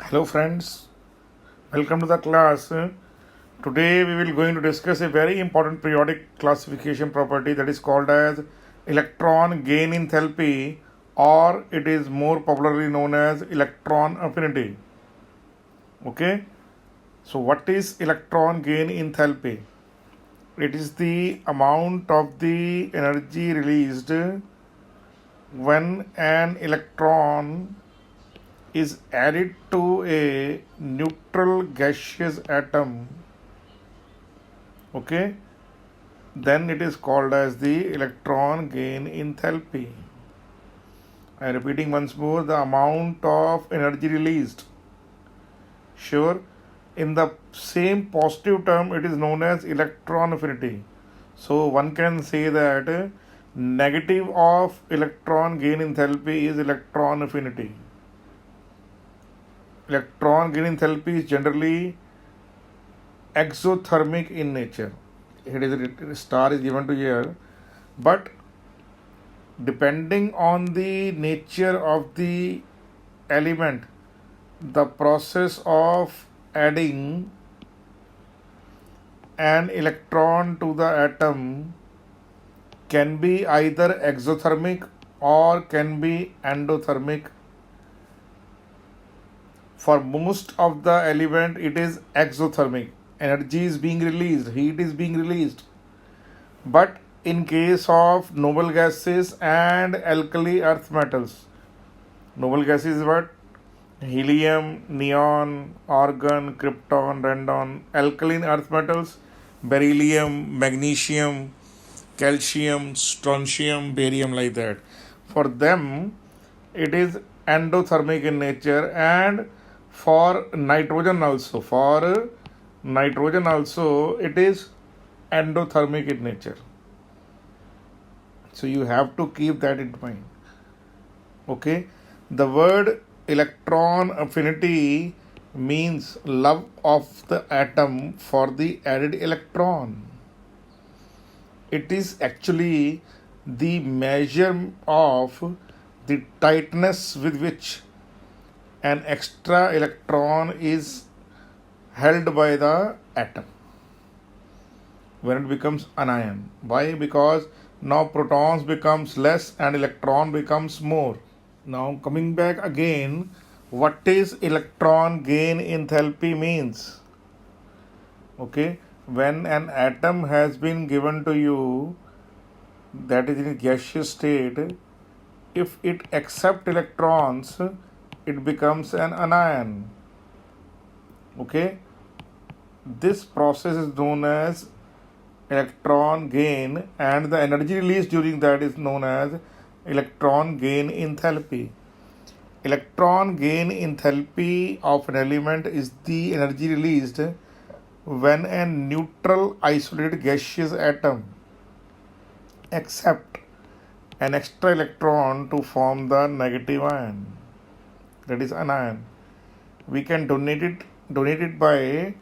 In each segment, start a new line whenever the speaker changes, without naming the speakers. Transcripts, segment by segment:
Hello friends, welcome to the class. Today we will going to discuss a very important periodic classification property that is called as electron gain enthalpy, or it is more popularly known as electron affinity. Okay, so what is electron gain enthalpy? It is the amount of the energy released when an electron is added to a neutral gaseous atom. Okay, then it is called as the electron gain enthalpy. I am repeating once more, the amount of energy released. Sure, in the same positive term it is known as electron affinity. So one can say that negative of electron gain enthalpy is electron affinity. Electron gain enthalpy is generally exothermic in nature. It is a star is given to here, but depending on the nature of the element, the process of adding an electron to the atom can be either exothermic or can be endothermic. For most of the element it is exothermic. Energy is being released, heat is being released. But in case of noble gases and alkali earth metals, noble gases is what? Helium, neon, argon, krypton, radon. Alkaline earth metals, beryllium, magnesium, calcium, strontium, barium, like that. For them it is endothermic in nature, and for nitrogen also it is endothermic in nature. So you have to keep that in mind. Okay, the word electron affinity means love of the atom for the added electron. It is actually the measure of the tightness with which an extra electron is held by the atom when it becomes anion. Why? Because now protons becomes less and electron becomes more. Now coming back again, what is electron gain enthalpy means? Okay, when an atom has been given to you, that is in gaseous state, if it accepts electrons, it becomes an anion. Okay, this process is known as electron gain, and the energy released during that is known as electron gain enthalpy. Electron gain enthalpy of an element is the energy released when a neutral isolated gaseous atom accepts an extra electron to form the negative ion, that is anion. We can donate it by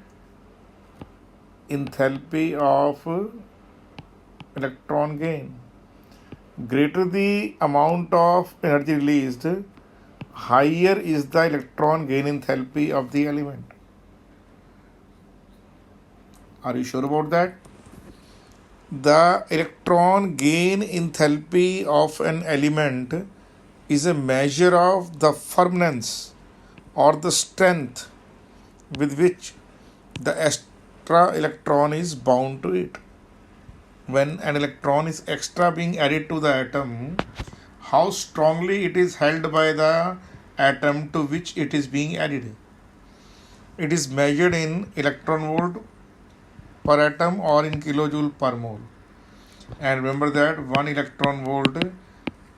enthalpy of electron gain. Greater the amount of energy released, higher is the electron gain enthalpy of the element. Are you sure about that? The electron gain enthalpy of an element is a measure of the firmness or the strength with which the extra electron is bound to it. When an electron is extra being added to the atom, how strongly it is held by the atom to which it is being added. It is measured in electron volt per atom or in kilojoule per mole. And remember that 1 electron volt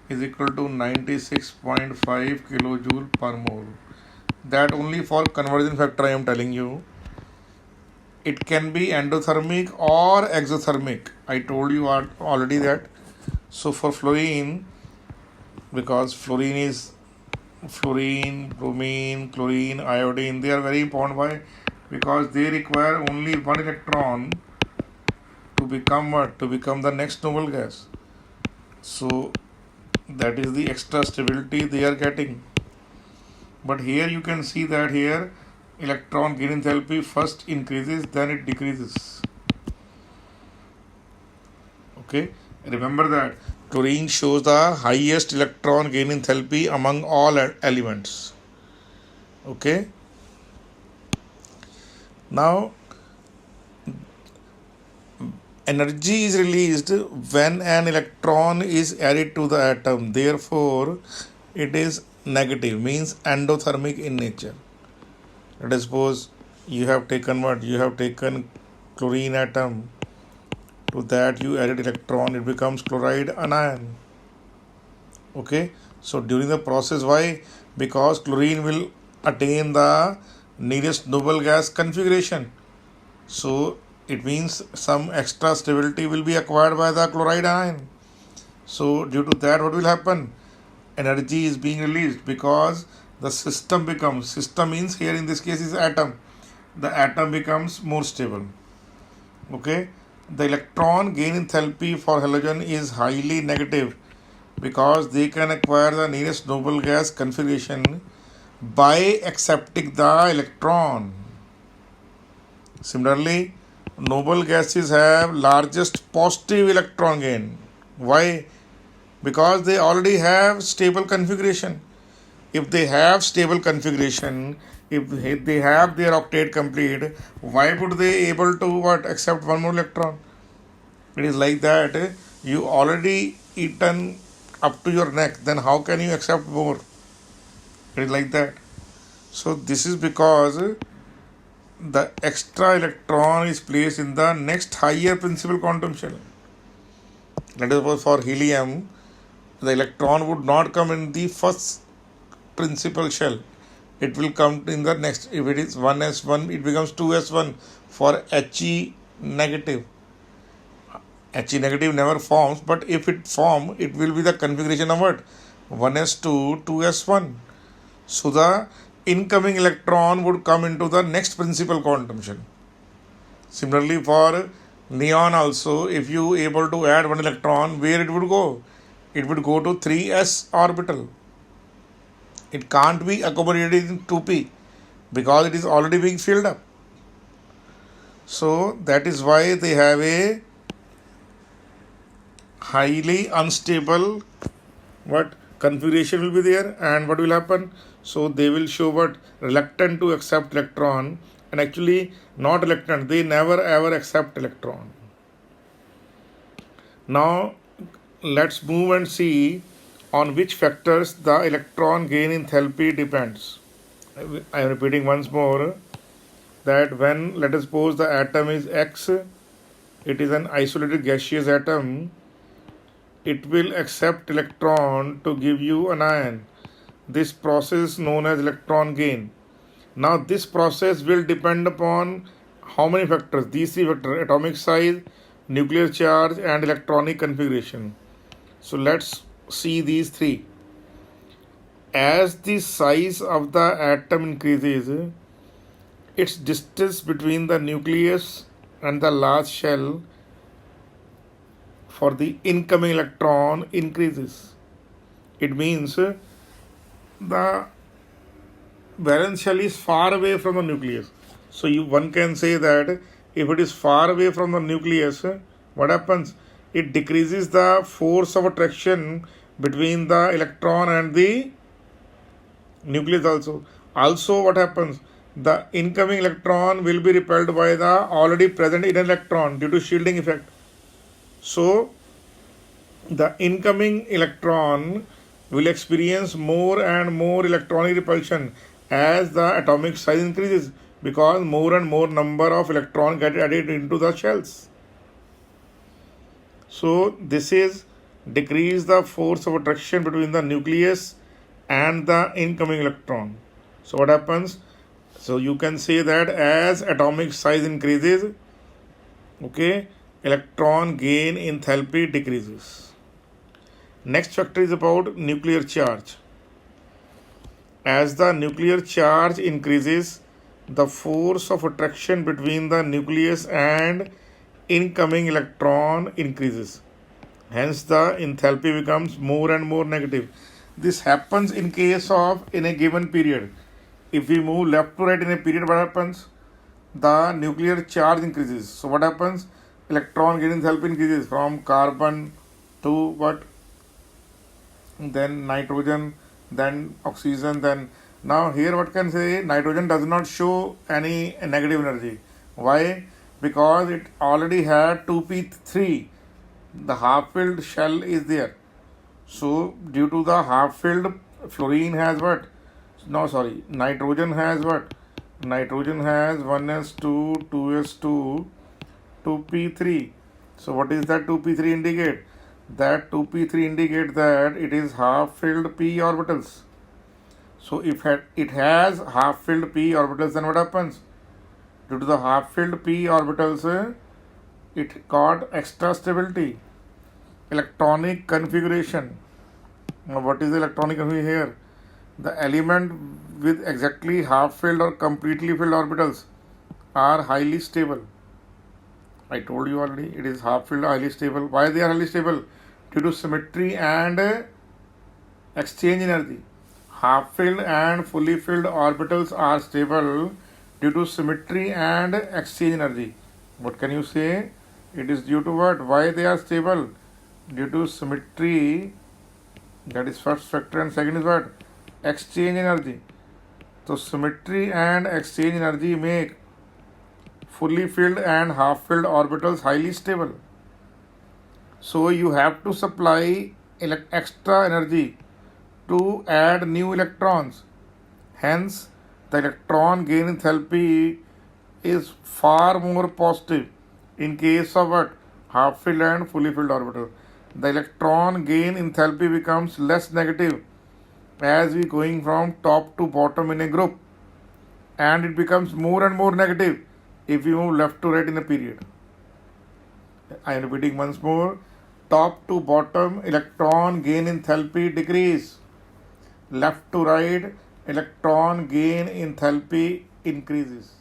is equal to 96.5 kilojoule per mole. That only for conversion factor I am telling you. It can be endothermic or exothermic. I told you already that. So for fluorine, because fluorine is fluorine, bromine, chlorine, iodine, they are very important. Why? Because they require only one electron to become what? To become the next noble gas. So that is the extra stability they are getting. But here you can see that here electron gain enthalpy first increases, then it decreases. Okay, remember that chlorine shows the highest electron gain enthalpy among all elements. Okay, now energy is released when an electron is added to the atom, therefore it is negative, means endothermic in nature. Let us suppose you have taken what? You have taken chlorine atom, to that you added electron, it becomes chloride anion. Okay, so during the process, why? Because chlorine will attain the nearest noble gas configuration. So it means some extra stability will be acquired by the chloride ion. So due to that, what will happen? Energy is being released because the system means here in this case is atom. The atom becomes more stable. Okay, the electron gain enthalpy for halogen is highly negative because they can acquire the nearest noble gas configuration by accepting the electron. Similarly, noble gases have largest positive electron gain. Why? Because they already have stable configuration. If they have stable configuration, if they have their octet complete, why would they able to what accept one more electron? It is like that. You already eaten up to your neck, then how can you accept more? It is like that. So this is because the extra electron is placed in the next higher principal quantum shell. Let us suppose for helium, the electron would not come in the first principal shell. It will come in the next. If it is 1s1, it becomes 2s1 for He negative. He negative never forms, but if it form, it will be the configuration of what? 1s2, 2s1. So the incoming electron would come into the next principal quantum shell. Similarly for neon also, if you able to add one electron, where it would go? It would go to 3s orbital. It can't be accommodated in 2p because it is already being filled up. So that is why they have a highly unstable what configuration will be there, and what will happen? So they will show what reluctant to accept electron, and actually not reluctant, they never ever accept electron. Now let's move and see on which factors the electron gain enthalpy depends. I am repeating once more that when, let us suppose the atom is X, it is an isolated gaseous atom, it will accept electron to give you an ion. This process is known as electron gain. Now this process will depend upon how many factors? These three factors: atomic size, nuclear charge, and electronic configuration. So let's see these three. As the size of the atom increases, its distance between the nucleus and the large shell for the incoming electron increases. It means the valence shell is far away from the nucleus. So one can say that if it is far away from the nucleus, what happens? It decreases the force of attraction between the electron and the nucleus also. Also what happens? The incoming electron will be repelled by the already present inner electron due to shielding effect. So the incoming electron will experience more and more electronic repulsion as the atomic size increases, because more and more number of electrons get added into the shells. So this is decrease the force of attraction between the nucleus and the incoming electron. So what happens? So you can say that as atomic size increases, okay, electron gain enthalpy decreases. Next factor is about nuclear charge. As the nuclear charge increases, the force of attraction between the nucleus and incoming electron increases. Hence the enthalpy becomes more and more negative. This happens in case of in a given period. If we move left to right in a period, what happens? The nuclear charge increases. So what happens? Electron gain enthalpy increases from carbon to what? Then nitrogen, then oxygen, then now here what can say? Nitrogen does not show any negative energy. Why? Because it already had 2p3. The half-filled shell is there. So due to the half-filled, fluorine has what? No, sorry. Nitrogen has what? Nitrogen has 1s2, 2s2, 2p3. So what is that 2p3 indicate? That 2p3 indicate that it is half-filled p orbitals. So if it has half-filled p orbitals, then what happens? Due to the half-filled p orbitals, it got extra stability. Electronic configuration. Now what is the electronic configuration here? The element with exactly half-filled or completely filled orbitals are highly stable. I told you already, it is half-filled, highly stable. Why they are highly stable? Due to symmetry and exchange energy. Half-filled and fully filled orbitals are stable due to symmetry and exchange energy. What can you say? It is due to what? Why they are stable? Due to symmetry, that is first factor, and second is what? Exchange energy. So symmetry and exchange energy make fully filled and half filled orbitals highly stable. So you have to supply extra energy to add new electrons. Hence, the electron gain enthalpy is far more positive in case of what? Half filled and fully filled orbital. The electron gain enthalpy becomes less negative as we going from top to bottom in a group, and it becomes more and more negative if we move left to right in a period. I am repeating once more. Top to bottom, electron gain enthalpy decrease. Left to right, electron gain enthalpy increases.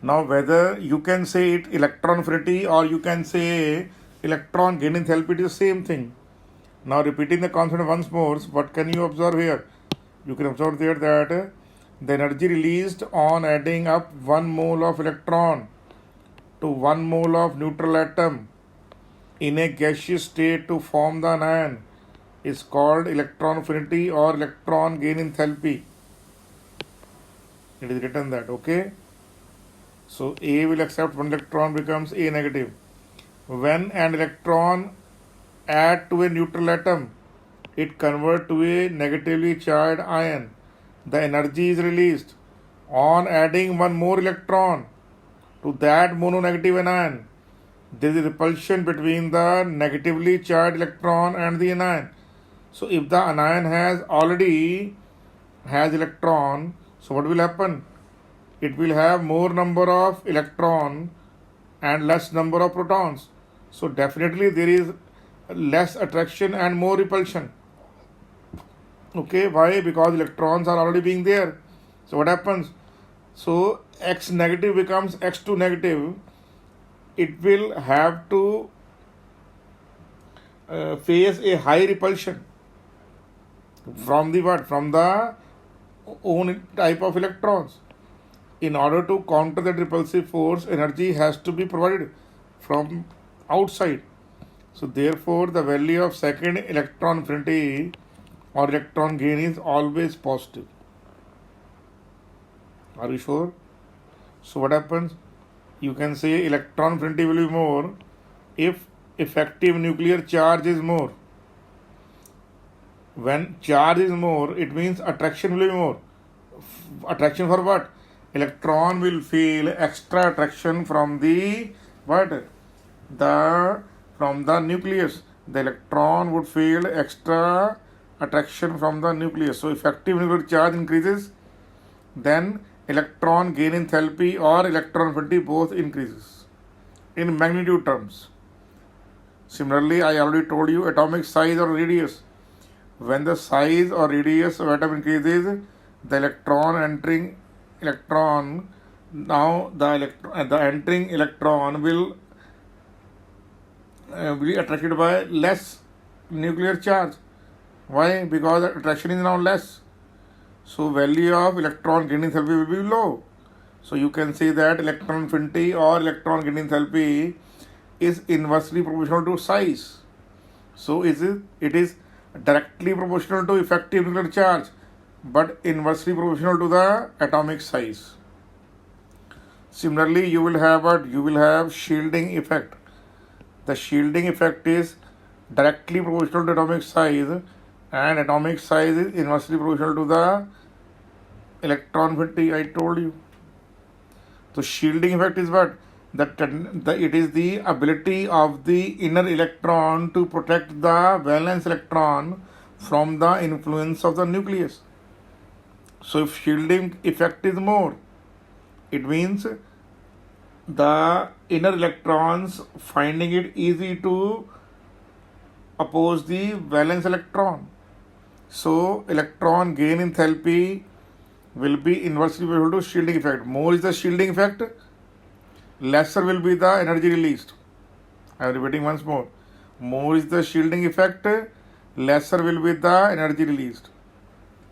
Now whether you can say it electron affinity or you can say electron gain enthalpy, it is the same thing. Now repeating the concept once more, what can you observe here? You can observe there that the energy released on adding up 1 mole of electron to 1 mole of neutral atom in a gaseous state to form the anion is called electron affinity or electron gain enthalpy. It is written that, okay? So A will accept 1 electron, becomes A negative. When an electron add to a neutral atom, it converts to a negatively charged ion. The energy is released on adding 1 more electron to that mononegative anion. There is a repulsion between the negatively charged electron and the anion. So if the anion has electron, so what will happen? It will have more number of electron and less number of protons. So definitely there is less attraction and more repulsion. Okay, why? Because electrons are already being there. So what happens? So X negative becomes X2 negative. It will have to face a high repulsion from the what? From the own type of electrons. In order to counter that repulsive force, energy has to be provided from outside. So therefore, the value of second electron affinity or electron gain is always positive. Are you sure? So what happens? You can say electron affinity will be more if effective nuclear charge is more. When charge is more, it means attraction will be more. Attraction for what? Electron will feel extra attraction from the what? From the nucleus. The electron would feel extra attraction from the nucleus. So effective nuclear charge increases, then electron gain enthalpy or electron affinity both increases in magnitude terms. Similarly, I already told you atomic size or radius. When the size or radius of atom increases, the entering electron will be attracted by less nuclear charge. Why? Because the attraction is now less. So value of electron gain enthalpy will be low. So you can say that electron affinity or electron gain enthalpy is inversely proportional to size. So it is directly proportional to effective nuclear charge, but inversely proportional to the atomic size. Similarly, you will have what? You will have shielding effect. The shielding effect is directly proportional to atomic size, and atomic size is inversely proportional to the electron affinity. I told you. So shielding effect is what? It is the ability of the inner electron to protect the valence electron from the influence of the nucleus. So if shielding effect is more, it means the inner electrons finding it easy to oppose the valence electron. So electron gain enthalpy will be inversely proportional to shielding effect. More is the shielding effect, lesser will be the energy released. I am repeating once more. More is the shielding effect, lesser will be the energy released.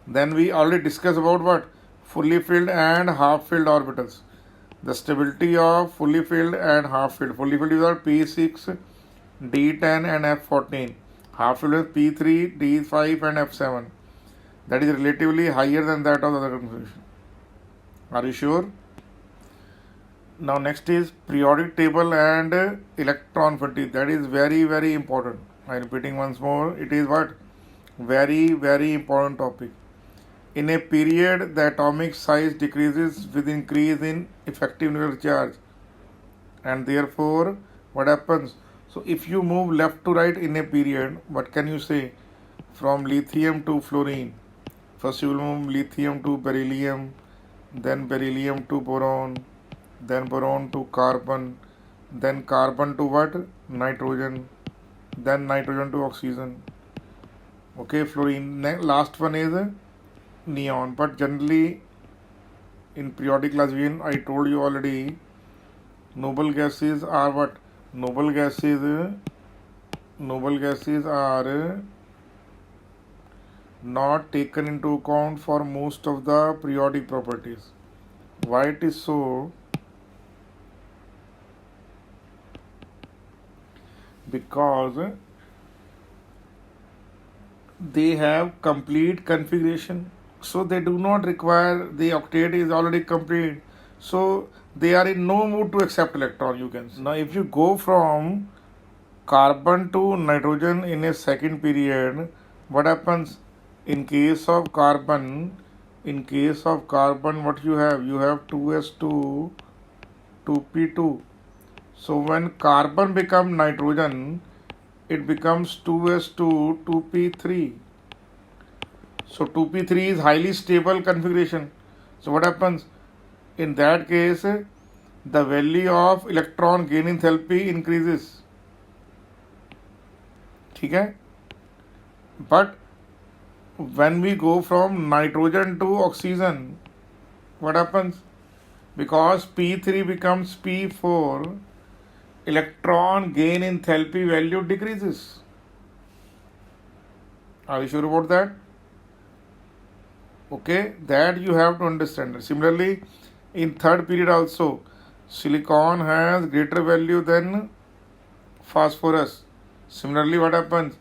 Then we already discussed about what? Fully filled and half filled orbitals. The stability of fully filled and half filled. Fully filled is what? P6, D10 and F14. Half filled is P3, D5 and F7. That is relatively higher than that of the other configuration. Are you sure? Now next is periodic table and electron affinity. That is very, very important. I am repeating once more. It is what? Very, very important topic. In a period, the atomic size decreases with increase in effective nuclear charge. And therefore, what happens? So if you move left to right in a period, what can you say? From lithium to fluorine. First you will move lithium to beryllium, then beryllium to boron, then boron to carbon, then carbon to what? Nitrogen, then nitrogen to oxygen. Okay, fluorine. Last one is neon. But generally in periodic classification, I told you already, noble gases are what? Noble gases are not taken into account for most of the periodic properties. Why it is so? Because they have complete configuration, so they do not require, the octet is already complete, so they are in no mood to accept electron, you can say. Now if you go from carbon to nitrogen in a second period, what happens? In case of carbon, what you have? You have 2s2, 2p2. So when carbon becomes nitrogen, it becomes 2s2, 2p3. So 2p3 is highly stable configuration. So what happens? In that case, the value of electron gain enthalpy increases. Okay? But when we go from nitrogen to oxygen, what happens? Because P3 becomes P4, electron gain enthalpy value decreases. Are you sure about that? Okay, that you have to understand. Similarly, in third period also, silicon has greater value than phosphorus. Similarly, what happens?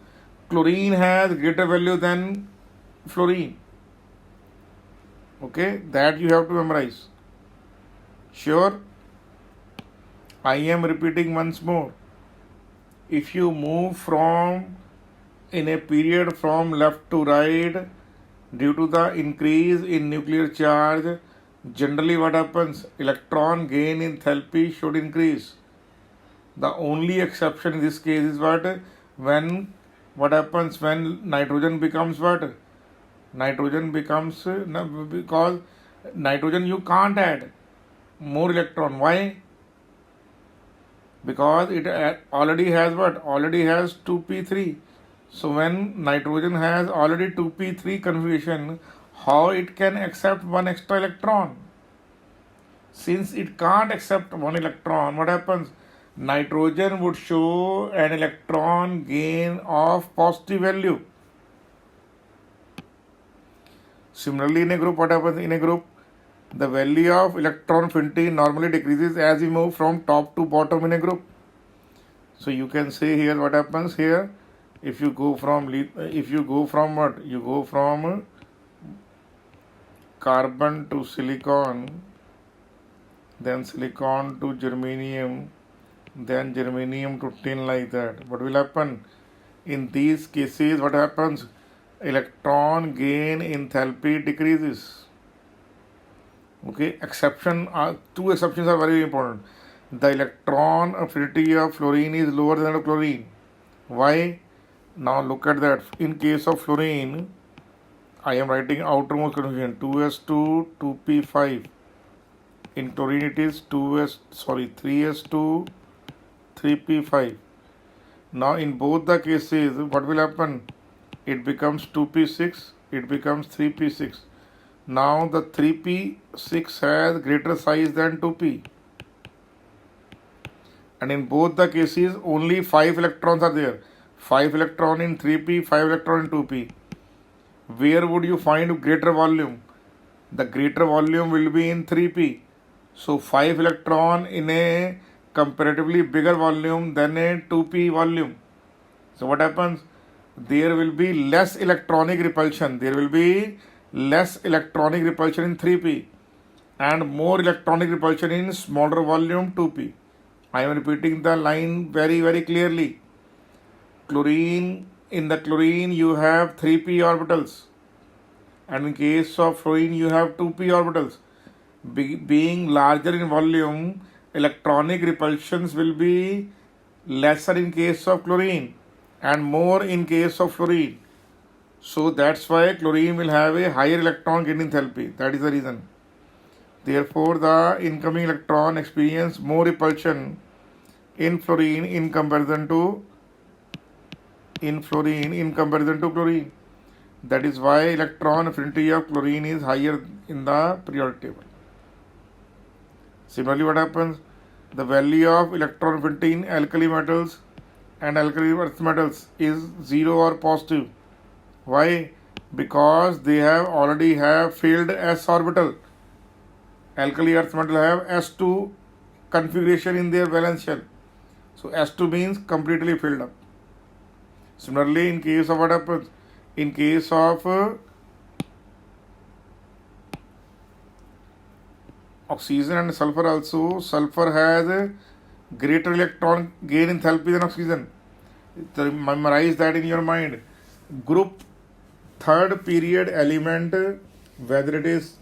Chlorine has greater value than fluorine. Okay, that you have to memorize. Sure? I am repeating once more. If you move from in a period from left to right due to the increase in nuclear charge, generally what happens? Electron gain enthalpy should increase. The only exception in this case is what happens when nitrogen becomes what? Nitrogen becomes, because nitrogen you can't add more electron. Why? Because it already has what? Already has 2p3. So when nitrogen has already 2p3 configuration, how it can accept one extra electron? Since it can't accept one electron, what happens? Nitrogen would show an electron gain of positive value. Similarly, in a group, what happens in a group? The value of electron affinity normally decreases as we move from top to bottom in a group. So you can say here what happens here. If you go from what? You go from carbon to silicon, then silicon to germanium, then germanium to tin, like that. What will happen? In these cases, what happens? Electron gain enthalpy decreases. Okay, two exceptions are very important. The electron affinity of fluorine is lower than of chlorine. Why? Now look at that. In case of fluorine, I am writing outermost conjugation 2s2 2p5. In chlorine it is 3s2 3p5. Now in both the cases, what will happen? It becomes 2p6, it becomes 3p6. Now the 3p6 has greater size than 2p. And in both the cases, only 5 electrons are there. 5 electron in 3p, 5 electron in 2p. Where would you find greater volume? The greater volume will be in 3p. So 5 electron in a comparatively bigger volume than a 2p volume. So what happens? There will be less electronic repulsion. There will be less electronic repulsion in 3p and more electronic repulsion in smaller volume 2p. I am repeating the line very, very clearly. In the chlorine you have 3p orbitals, and in case of fluorine you have 2p orbitals. Being larger in volume, electronic repulsions will be lesser in case of chlorine and more in case of fluorine. So that's why chlorine will have a higher electron gain enthalpy. That is the reason. Therefore, the incoming electron experience more repulsion in fluorine in comparison to chlorine. That is why electron affinity of chlorine is higher in the periodic table. Similarly, what happens? The value of electron affinity in alkali metals and alkali earth metals is 0 or positive. Why? Because they already have filled s orbital. Alkali earth metal have s2 configuration in their valence shell. So s2 means completely filled up. Similarly, in case of what happens? In case of oxygen and sulfur also, sulfur has a greater electron gain enthalpy than oxygen. Memorize that in your mind. Group third period element, whether it is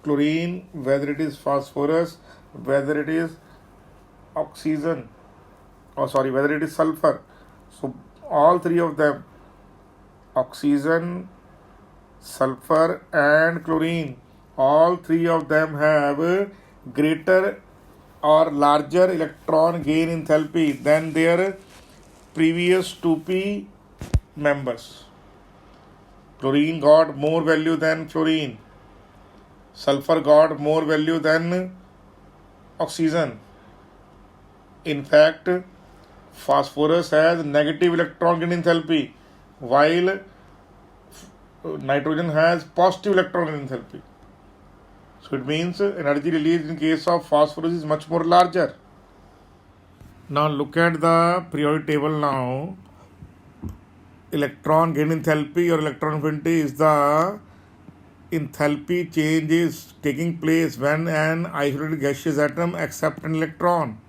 chlorine, whether it is phosphorus, whether it is whether it is sulfur. So all three of them, oxygen, sulfur and chlorine, all three of them have greater or larger electron gain enthalpy than their previous 2p members. Chlorine got more value than fluorine. Sulfur got more value than oxygen. In fact, phosphorus has negative electron gain enthalpy, while nitrogen has positive electron gain enthalpy. So it means energy released in case of phosphorus is much more larger. Now look at the periodic table now. Electron gain enthalpy or electron affinity is the enthalpy change is taking place when an isolated gaseous atom accepts an electron.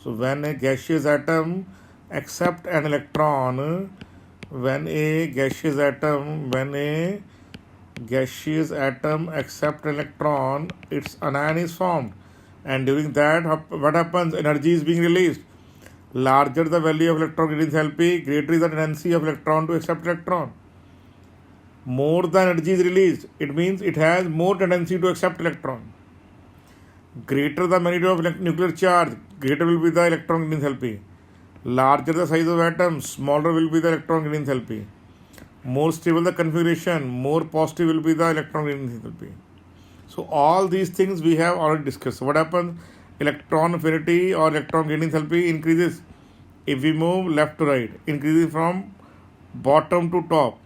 So when a gaseous atom accepts an electron, when a gaseous atom accepts an electron, its anion is formed, and during that what happens? Energy is being released. Larger the value of electron gain enthalpy, greater is the tendency of electron to accept electron. More the energy is released, it means it has more tendency to accept electron. Greater the magnitude of nuclear charge, greater will be the electron gain enthalpy. Larger the size of atom, smaller will be the electron gain enthalpy. More stable the configuration, more positive will be the electron gain enthalpy. So all these things we have already discussed. So what happens? Electron affinity or electron gain enthalpy increases if we move left to right, increases from bottom to top.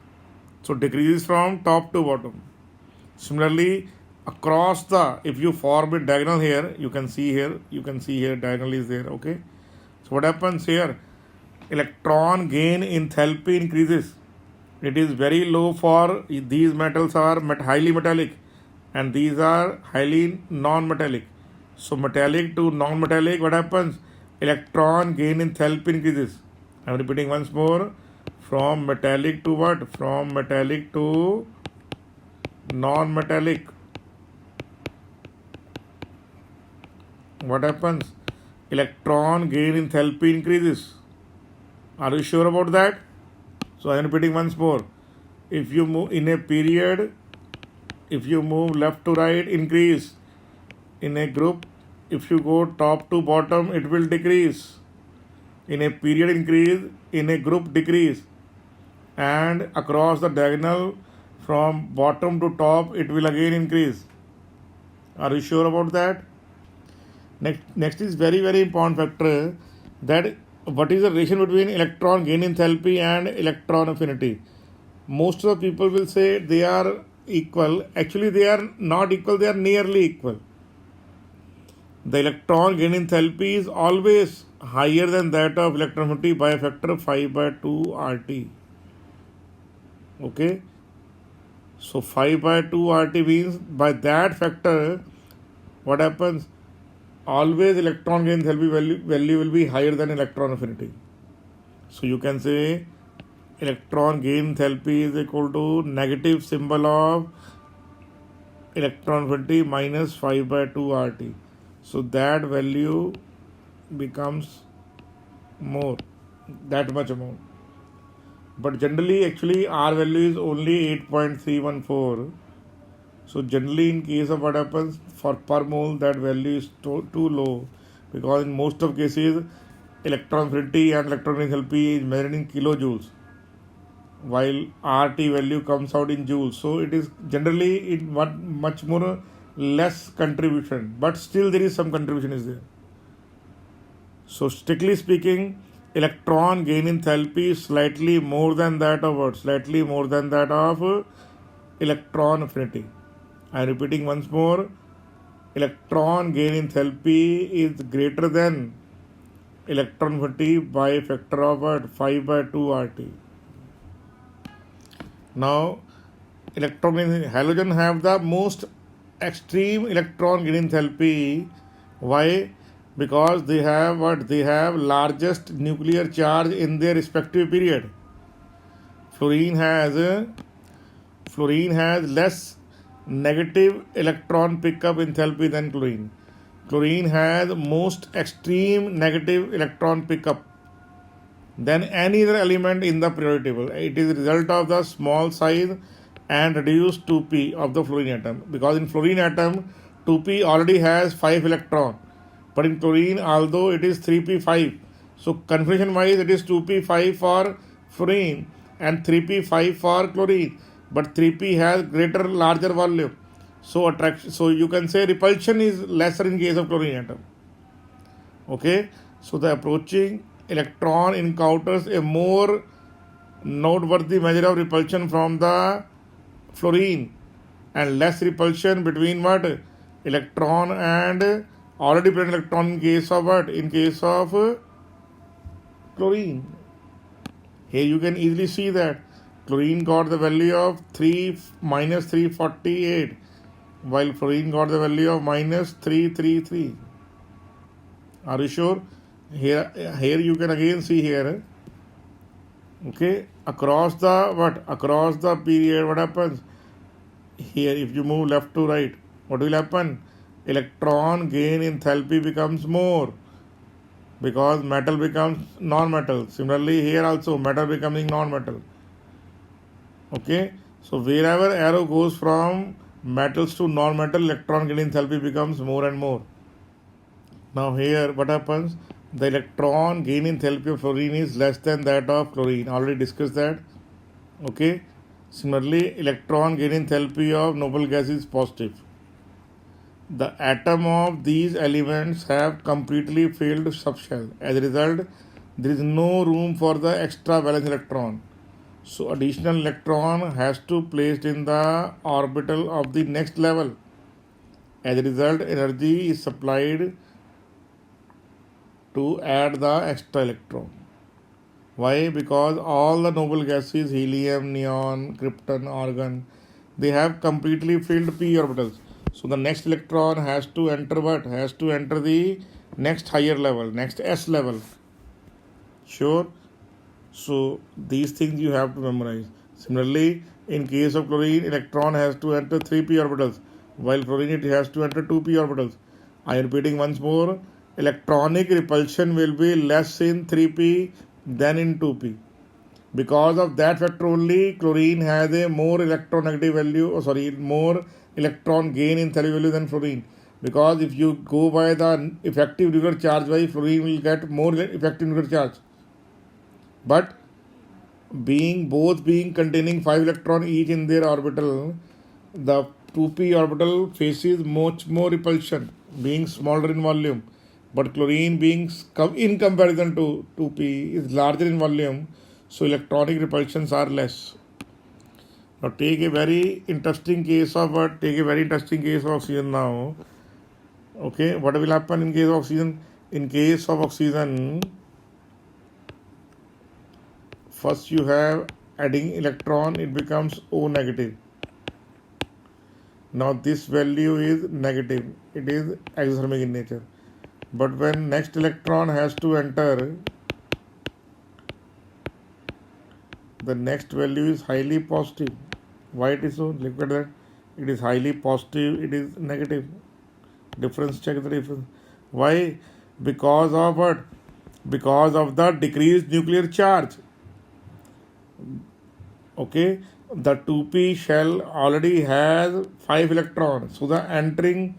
So decreases from top to bottom. Similarly, across the, if you form a diagonal here, you can see here diagonal is there. Okay, so what happens here? Electron gain enthalpy increases. It is very low for these metals are highly metallic, and these are highly non-metallic. So metallic to non-metallic, what happens? Electron gain enthalpy increases. I am repeating once more. From metallic to what? From metallic to non-metallic. What happens? Electron gain enthalpy increases. Are you sure about that? So I am repeating once more. If you move in a period, if you move left to right, increase. In a group, if you go top to bottom, it will decrease. In a period, increase. In a group, decrease. And across the diagonal from bottom to top, it will again increase. Are you sure about that? Next is very, very important factor, that what is the relation between electron gain enthalpy and electron affinity. Most of the people will say they are equal. Actually, they are not equal, they are nearly equal. The electron gain enthalpy is always higher than that of electron affinity by a factor of 5/2 RT. Okay, so 5/2 RT means by that factor, what happens? Always electron gain enthalpy value will be higher than electron affinity. So you can say electron gain enthalpy is equal to negative symbol of electron affinity minus 5/2 RT. So that value becomes more, that much amount. But generally, actually, R value is only 8.314. So generally, in case of what happens for per mole, that value is too low, because in most of cases, electron affinity and electron enthalpy is measured in kilojoules, while RT value comes out in joules. So it is generally in much more less contribution, but still there is some contribution is there. So strictly speaking, electron gain enthalpy is slightly more than that of what? Slightly more than that of electron affinity. I am repeating once more. Electron gain enthalpy is greater than electron affinity by a factor of what? 5/2 RT. Now, halogen have the most extreme electron gain enthalpy. Why? Because they have what? They have largest nuclear charge in their respective period. Fluorine has less negative electron pickup enthalpy than chlorine. Chlorine has most extreme negative electron pickup than any other element in the periodic table. It is a result of the small size and reduced 2p of the fluorine atom, because in fluorine atom 2p already has 5 electron, but in chlorine, although it is 3p5, so configuration wise it is 2p5 for fluorine and 3p5 for chlorine, but 3p has larger volume, so attraction, so you can say repulsion is lesser in case of chlorine atom. Okay, so the approaching electron encounters a more noteworthy measure of repulsion from the fluorine, and less repulsion between what? Electron and already present electron in case of what? In case of chlorine. Here you can easily see that chlorine got the value of minus 348, while fluorine got the value of minus 333. Are you sure? Here you can again see here. Okay, across the period, what happens? Here, if you move left to right, what will happen? Electron gain enthalpy becomes more, because metal becomes non-metal. Similarly, here also metal becoming non-metal. Okay, so wherever arrow goes from metals to non-metal, electron gain enthalpy becomes more and more. Now here, what happens? The electron gain enthalpy of fluorine is less than that of chlorine. Already discussed that. Okay. Similarly, electron gain enthalpy of noble gas is positive. The atom of these elements have completely failed subshell. As a result, there is no room for the extra valence electron. So additional electron has to placed in the orbital of the next level. As a result, energy is supplied to add the extra electron. Why? Because all the noble gases, helium, neon, krypton, argon, they have completely filled p orbitals. So the next electron has to enter what? Has to enter the next higher level, next s level. Sure? So these things you have to memorize. Similarly, in case of chlorine, electron has to enter 3p orbitals, while fluorine it has to enter 2p orbitals. I am repeating once more, electronic repulsion will be less in 3p than in 2p. Because of that factor only, chlorine has a more electronegative value, more electron gain in enthalpy value than fluorine. Because if you go by the effective nuclear charge by fluorine will get more effective nuclear charge. But both being containing 5 electron each in their orbital, the 2p orbital faces much more repulsion, being smaller in volume. But chlorine being in comparison to 2p is larger in volume, so electronic repulsions are less. Now take a very interesting case of oxygen now. Okay, what will happen in case of oxygen? In case of oxygen, first you have adding electron, it becomes O negative. Now this value is negative, it is exothermic in nature. But when next electron has to enter, the next value is highly positive. Why it is so? Look at that. It is highly positive, it is negative. Difference, check the difference. Why? Because of what? Because of the decreased nuclear charge. Okay, the 2p shell already has 5 electrons. So the entering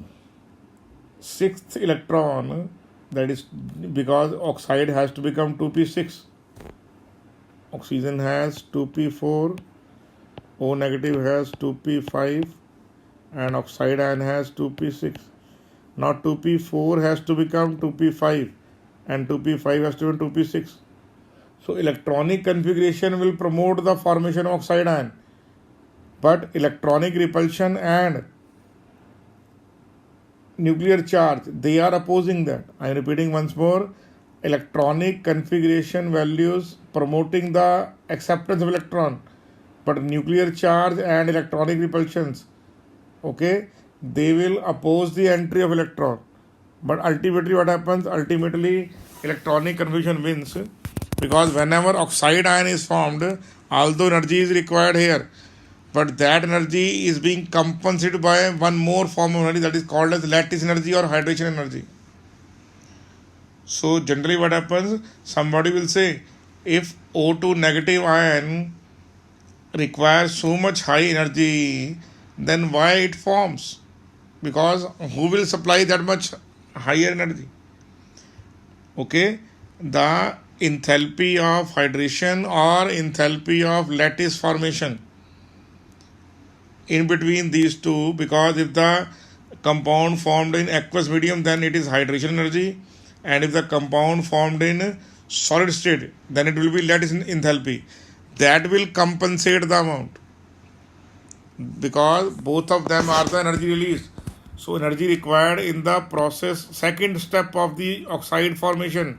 6th electron, that is because oxide has to become 2p6. Oxygen has 2p4, O negative has 2p5, and oxide ion has 2p6. Now 2p4 has to become 2p5 and 2p5 has to become 2p6. So electronic configuration will promote the formation of oxide ion, but electronic repulsion and nuclear charge, they are opposing that. I am repeating once more, electronic configuration values promoting the acceptance of electron, but nuclear charge and electronic repulsions, okay, they will oppose the entry of electron. But ultimately what happens? Ultimately electronic configuration wins, because whenever oxide ion is formed, although energy is required here, but that energy is being compensated by one more form of energy, that is called as lattice energy or hydration energy. So generally what happens? Somebody will say, if O2 negative ion requires so much high energy, then why it forms? Because who will supply that much higher energy? Okay, the enthalpy of hydration or enthalpy of lattice formation, in between these two, because if the compound formed in aqueous medium, then it is hydration energy, and if the compound formed in solid state, then it will be lattice enthalpy. That will compensate the amount, because both of them are the energy released. So energy required in the process, second step of the oxide formation,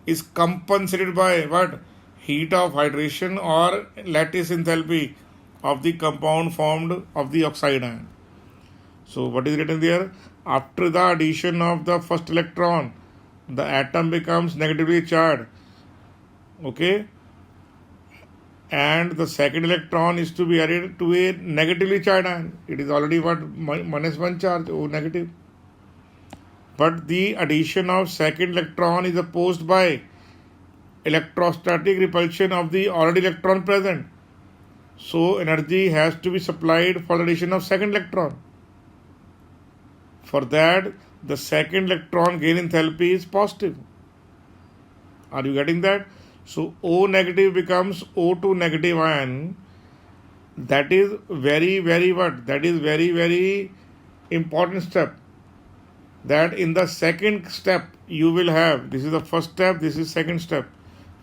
is compensated by what? Heat of hydration or lattice enthalpy of the compound formed of the oxide ion. So what is written there? After the addition of the first electron, the atom becomes negatively charged. Okay, and the second electron is to be added to a negatively charged ion. It is already what? -1 charge, O negative. But the addition of second electron is opposed by electrostatic repulsion of the already electron present. So energy has to be supplied for the addition of second electron. For that, the second electron gain enthalpy is positive. Are you getting that? So O negative becomes O2 negative ion. That is very, very what? That is very, very important step. That in the second step you will have, this is the first step, this is second step.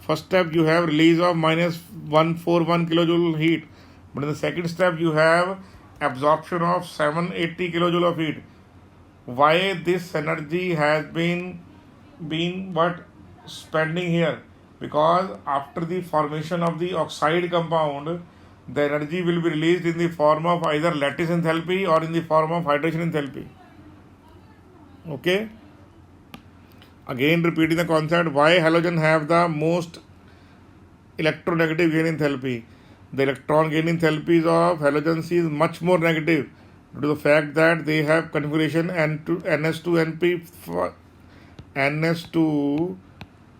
First step you have release of minus 141 kilojoule heat, but in the second step you have absorption of 780 kilojoule of heat. Why this energy has been what spending here? Because after the formation of the oxide compound, the energy will be released in the form of either lattice enthalpy or in the form of hydration enthalpy. Okay, again repeating the concept, why halogen have the most electronegative gain enthalpy. The electron gain enthalpies of halogens is much more negative due to the fact that they have configuration NS2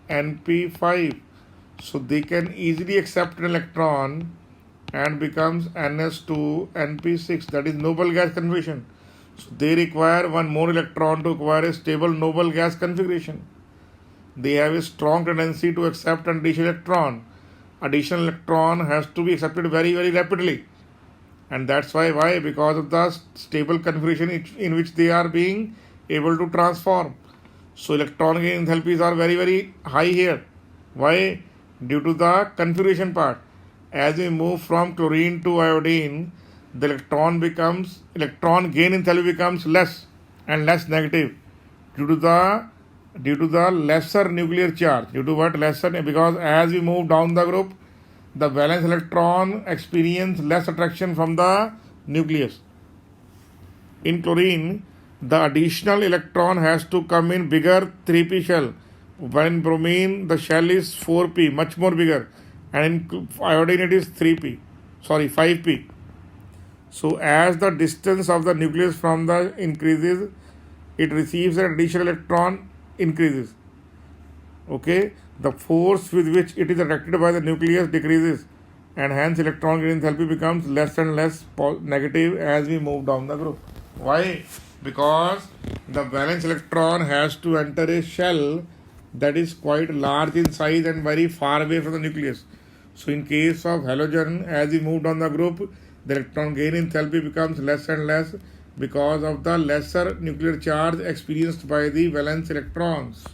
NP5, so they can easily accept an electron and becomes NS2 NP6, that is noble gas configuration. So they require one more electron to acquire a stable noble gas configuration. They have a strong tendency to accept an additional electron. Additional electron has to be accepted very, very rapidly. And that's why? Because of the stable configuration in which they are being able to transform. So electron gain enthalpies are very, very high here. Why? Due to the configuration part. As we move from chlorine to iodine, the electron gain enthalpy becomes less and less negative due to the lesser nuclear charge. Due to what? Lesser, because as we move down the group, the valence electron experience less attraction from the nucleus. In chlorine, the additional electron has to come in bigger 3p shell. When bromine, the shell is 4p, much more bigger, and in iodine it is 5p. So as the distance of the nucleus from the increases, it receives an additional electron increases. Okay, the force with which it is attracted by the nucleus decreases, and hence electron gain enthalpy becomes less and less negative as we move down the group. Why? Because the valence electron has to enter a shell that is quite large in size and very far away from the nucleus. So in case of halogen, as we move down the group, the electron gain enthalpy becomes less and less because of the lesser nuclear charge experienced by the valence electrons.